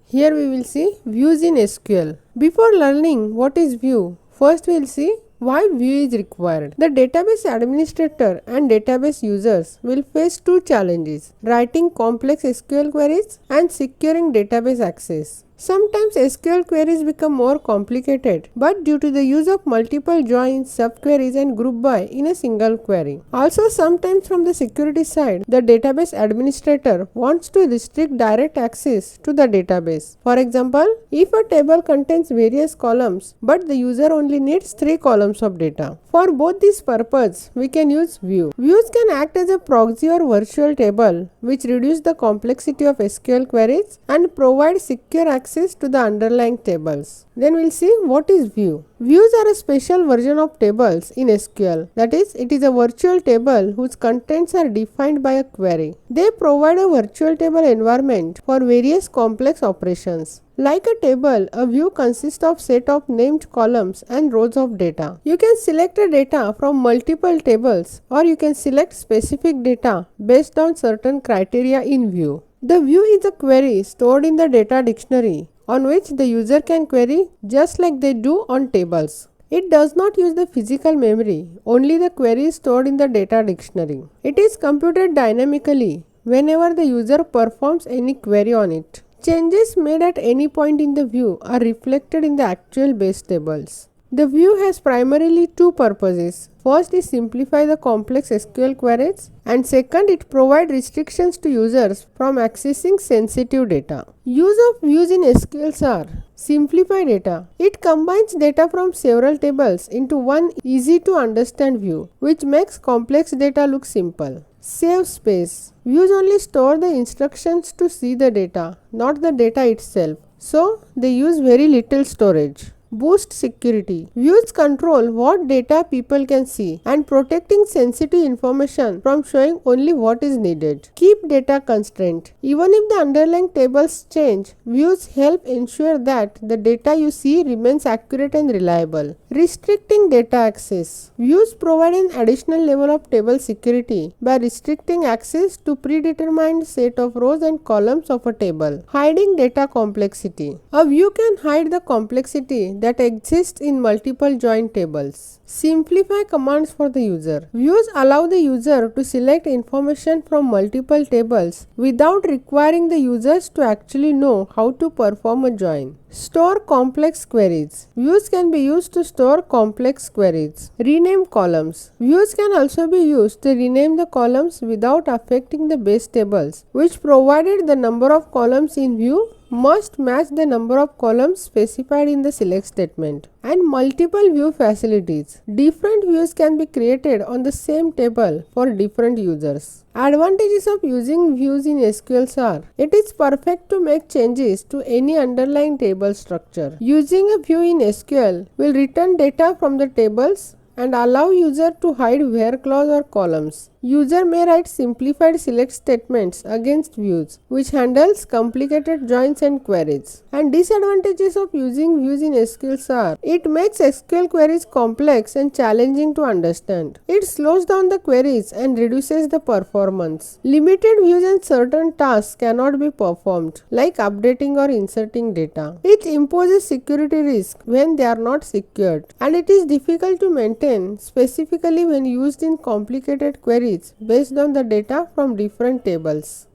Here we will see views in SQL. Before learning what is view, first we will see why view is required. The database administrator and database users will face two challenges: writing complex SQL queries and securing database access. Sometimes SQL queries become more complicated, but due to the use of multiple joins, subqueries and group by in a single query. Also, sometimes from the security side, the database administrator wants to restrict direct access to the database. For example, if a table contains various columns, but the user only needs 3 columns of data. For both these purposes, we can use view. Views can act as a proxy or virtual table, which reduce the complexity of SQL queries and provide secure access to the underlying tables. Then we'll see what is view. Views are a special version of tables in SQL. That is, it is a virtual table whose contents are defined by a query. They provide a virtual table environment for various complex operations. Like a table, a view consists of set of named columns and rows of data. You can select a data from multiple tables, or you can select specific data based on certain criteria in view. The view is a query stored in the data dictionary on which the user can query just like they do on tables. It does not use the physical memory, only the query is stored in the data dictionary. It is computed dynamically whenever the user performs any query on it. Changes made at any point in the view are reflected in the actual base tables. The view has primarily two purposes. First is simplify the complex SQL queries, and second it provides restrictions to users from accessing sensitive data. Use of views in SQL are: simplify data. It combines data from several tables into one easy to understand view, which makes complex data look simple. Save space. Views only store the instructions to see the data, not the data itself. So, they use very little storage. Boost security. Views control what data people can see and protecting sensitive information from showing only what is needed. Keep data constraint. Even if the underlying tables change, views help ensure that the data you see remains accurate and reliable. Restricting data access. Views provide an additional level of table security by restricting access to predetermined set of rows and columns of a table. Hiding data complexity. A view can hide the complexity that exists in multiple joint tables. Simplify commands for the user. Views allow the user to select information from multiple tables without requiring the users to actually know how to perform a join. Store complex queries. Views can be used to store complex queries. Rename columns. Views can also be used to rename the columns without affecting the base tables, which provided the number of columns in view must match the number of columns specified in the select statement. And multiple view facilities. Different views can be created on the same table for different users. Advantages of using views in SQL are: it is perfect to make changes to any underlying table structure. Using a view in SQL will return data from the tables and allow user to hide where clause or columns. User may write simplified select statements against views, which handles complicated joins and queries. And disadvantages of using views in SQL are: it makes SQL queries complex and challenging to understand. It slows down the queries and reduces the performance. Limited views and certain tasks cannot be performed, like updating or inserting data. It imposes security risk when they are not secured, and it is difficult to maintain, specifically when used in complicated queries based on the data from different tables.